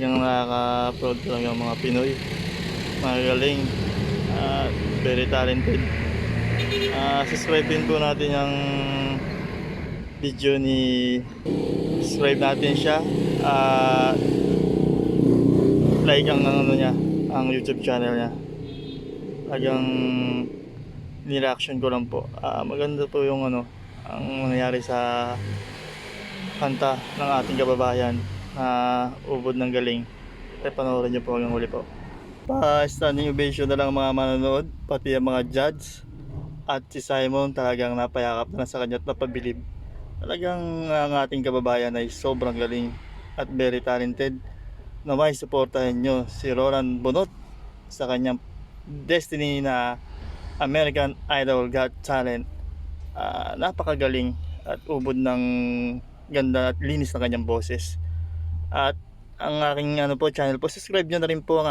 Yung nakaka-proud talaga mga Pinoy, magaling at very talented. Subscribe din po natin yung video ni subscribe natin siya, like ang ano niya, ang YouTube channel niya. Talagang ni-reaction ko lang po. Maganda po yung ano, ang nangyari sa kanta ng ating kababayan na Ubod ng Galing. Kaya panoorin niyo po hanggang huli po. Pa-standing ovation na lang mga manonood, pati ang mga judge. At si Simon talagang napayakap na sa kanya at napabilib. Talagang ang ating kababayan ay sobrang galing at very talented. Naway suportahan nyo si Roland Bonot sa kanyang destiny na American Idol Got Talent. Napakagaling at ubod ng ganda at linis ng kanyang boses. At ang aking ano po channel po, subscribe nyo na rin po ang